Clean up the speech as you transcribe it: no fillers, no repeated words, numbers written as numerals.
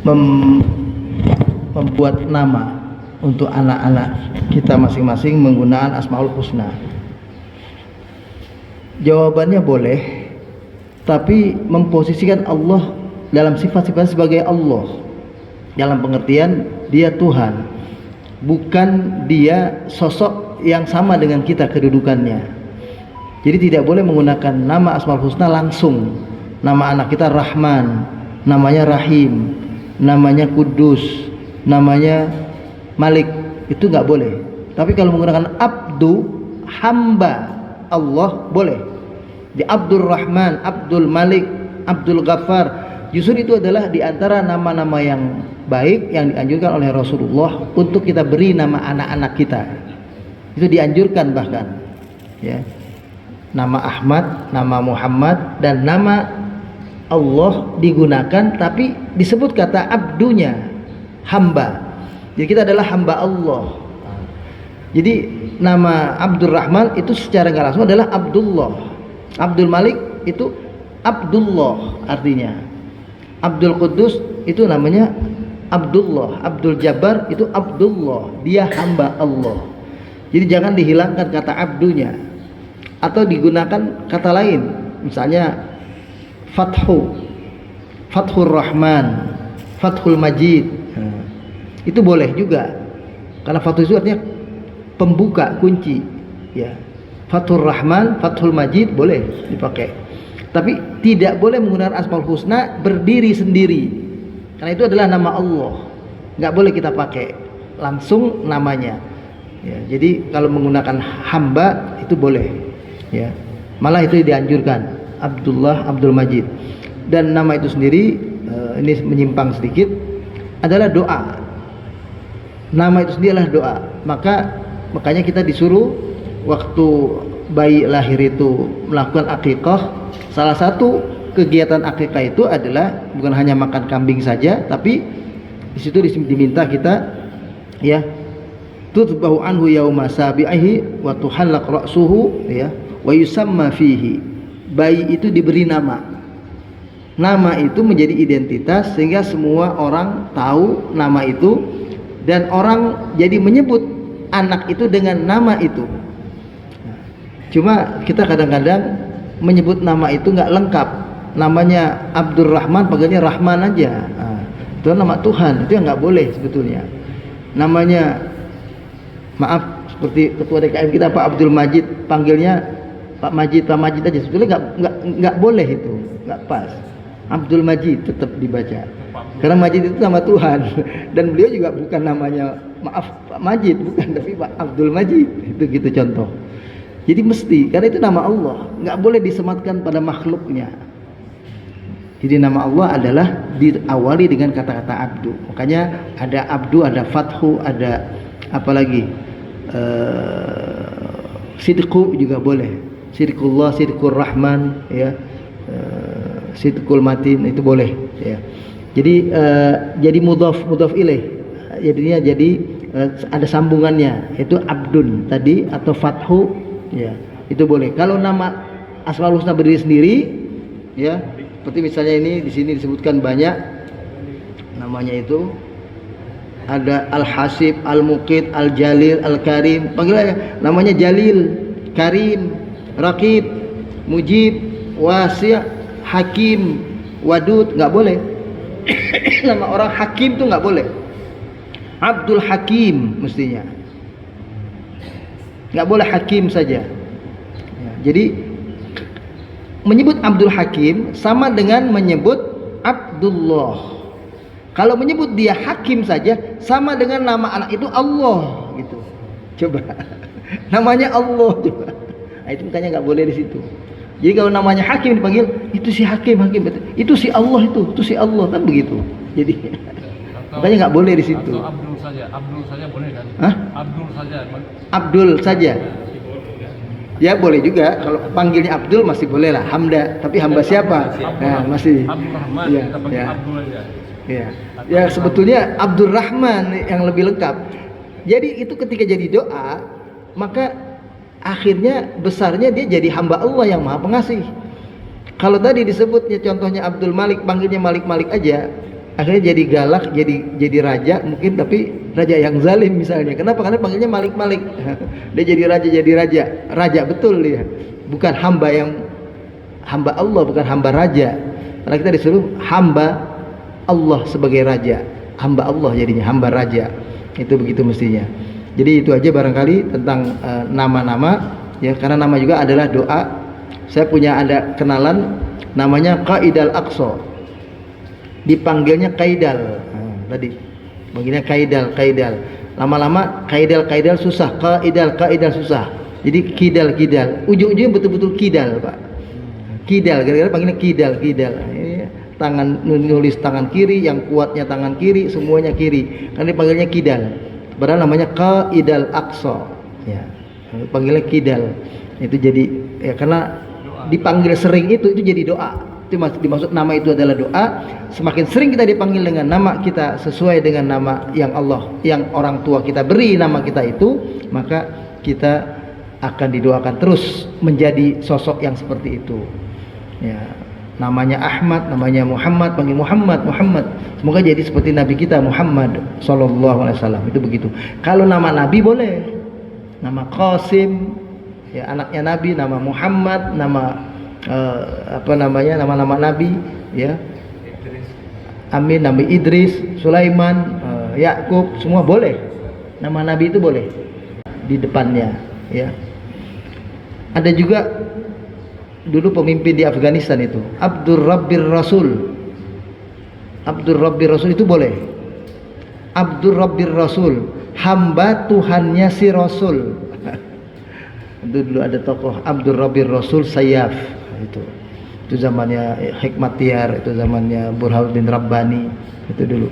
membuat nama untuk anak-anak kita masing-masing menggunakan Asmaul Husna? Jawabannya boleh, tapi memposisikan Allah dalam sifat-sifat sebagai Allah, dalam pengertian dia Tuhan, bukan dia sosok yang sama dengan kita kedudukannya. Jadi tidak boleh menggunakan nama Asmaul Husna langsung. Nama anak kita Rahman, namanya Rahim, namanya Kudus, namanya Malik, itu nggak boleh. Tapi kalau menggunakan Abdu, hamba Allah, boleh. Di Abdul Rahman, Abdul Malik, Abdul Ghaffar, justru itu adalah diantara nama-nama yang baik yang dianjurkan oleh Rasulullah untuk kita beri nama anak-anak kita. Itu dianjurkan bahkan, ya. Nama Ahmad, nama Muhammad, dan nama Allah digunakan, tapi disebut kata abdunya, hamba. Jadi kita adalah hamba Allah. Jadi nama Abdul Rahman itu secara nggak langsung adalah Abdullah. Abdul Malik itu Abdullah artinya. Abdul Qudus itu namanya Abdullah. Abdul Jabbar itu Abdullah, dia hamba Allah. Jadi jangan dihilangkan kata abdunya, atau digunakan kata lain, misalnya Fathur Rahman, Fathul Majid, itu boleh juga, karena Fathul itu artinya pembuka, kunci, ya. Fathur Rahman, Fathul Majid boleh dipakai, tapi tidak boleh menggunakan Asmaul Husna berdiri sendiri, karena itu adalah nama Allah, nggak boleh kita pakai langsung namanya, ya. Jadi kalau menggunakan hamba itu boleh, ya. Malah itu dianjurkan, Abdullah, Abdul Majid. Dan nama itu sendiri, ini menyimpang sedikit, adalah doa. Nama itu sendiri adalah doa. Makanya kita disuruh waktu bayi lahir itu melakukan akikah. Salah satu kegiatan akikah itu adalah bukan hanya makan kambing saja, tapi di situ diminta kita, ya, tutbahu anhu yauma sabi'ihi wa tuhallaq ra'suhu, ya, wa yusamma fihi. Bayi itu diberi nama. Nama itu menjadi identitas sehingga semua orang tahu nama itu, dan orang jadi menyebut anak itu dengan nama itu. Cuma kita kadang-kadang menyebut nama itu nggak lengkap. Namanya Abdul Rahman, panggilnya Rahman aja. Itu nama Tuhan, itu yang nggak boleh sebetulnya. Namanya, maaf, seperti ketua DKM kita Pak Abdul Majid, panggilnya Pak Majid aja, sebetulnya nggak boleh, itu nggak pas. Abdul Majid tetap dibaca, karena Majid itu nama Tuhan, dan beliau juga bukan namanya, maaf, Pak Majid, bukan, tapi Pak Abdul Majid, itu gitu contoh. Jadi mesti, karena itu nama Allah, nggak boleh disematkan pada makhluknya. Jadi nama Allah adalah diawali dengan kata-kata abdu. Makanya ada abdu, ada fathu, ada apalagi sidqu juga boleh. Sidqullah, Sidqur Rahman, ya, Sidqul Matin, itu boleh, ya. Jadi mudhaf ilaih, jadinya ada sambungannya, itu abdun tadi atau fathu, ya, itu boleh. Kalau nama Asmaul Husna berdiri sendiri, ya, seperti misalnya ini di sini disebutkan banyak namanya, itu ada Al-Hasib, Al-Muqit, Al-Jalil, Al-Karim, panggil aja namanya Jalil, Karim, Raqib, Mujib, Wasi', Hakim, Wadud, nggak boleh. Nama orang Hakim tuh nggak boleh. Abdul Hakim mestinya, nggak boleh Hakim saja, ya. Jadi menyebut Abdul Hakim sama dengan menyebut Abdullah. Kalau menyebut dia Hakim saja sama dengan nama anak itu Allah, gitu. Coba namanya Allah, coba. Nah, itu makanya nggak boleh di situ. Jadi kalau namanya Hakim dipanggil, itu si Hakim, itu si Allah, itu si Allah, kan begitu. Jadi makanya nggak boleh di situ. Abdul saja boleh kan? Hah? Abdul saja. Ya boleh juga, kalau panggilnya Abdul masih boleh lah, Hamda. Tapi hamba siapa? Nah, masih. Abdul Rahman, ya, kita panggil ya. Abdul aja. Ya. Ya sebetulnya Abdul Rahman yang lebih lengkap. Jadi itu ketika jadi doa, maka akhirnya besarnya dia jadi hamba Allah yang Maha Pengasih. Kalau tadi disebutnya contohnya Abdul Malik, panggilnya Malik aja, akhirnya jadi galak, jadi raja mungkin, tapi raja yang zalim misalnya. Kenapa? Karena panggilnya Malik. Dia jadi raja betul dia, bukan hamba Allah, bukan hamba raja. Karena kita disuruh hamba Allah sebagai raja, hamba Allah jadinya hamba raja. Itu begitu mestinya. Jadi itu aja barangkali tentang nama-nama ya, karena nama juga adalah doa. Saya punya ada kenalan namanya Qaidal Aqsa, dipanggilnya Qaidal. Tadi panggilnya Qaidal. Lama-lama Qaidal susah, Qaidal susah. Jadi Kidal, ujung-ujungnya betul-betul Kidal, Pak. Kidal, gara-gara panggilnya Kidal. Tangan nulis tangan kiri, yang kuatnya tangan kiri, semuanya kiri. Kan dipanggilnya Kidal. Padahal namanya Qaidal Aqsa. Ya. Panggilnya Kidal. Itu jadi ya karena dipanggil sering itu jadi doa. Itu dimaksud nama itu adalah doa. Semakin sering kita dipanggil dengan nama kita sesuai dengan nama yang Allah, yang orang tua kita beri nama kita itu, maka kita akan didoakan terus menjadi sosok yang seperti itu. Ya. Namanya Ahmad, namanya Muhammad, panggil Muhammad. Semoga jadi seperti Nabi kita Muhammad sallallahu alaihi wasallam. Itu begitu. Kalau nama Nabi boleh. Nama Qasim, ya anaknya Nabi, nama Muhammad, nama nama-nama Nabi, ya. Amin, Nabi Idris, Sulaiman, Yakub, semua boleh. Nama Nabi itu boleh di depannya, ya. Ada juga dulu pemimpin di Afghanistan itu Abdur Rabbir Rasul itu boleh. Abdur Rabbir Rasul, hamba Tuhannya si Rasul. Itu dulu ada tokoh Abdur Rabbir Rasul Sayyaf, itu zamannya Hikmatyar, itu zamannya Burhanuddin Rabbani, itu dulu.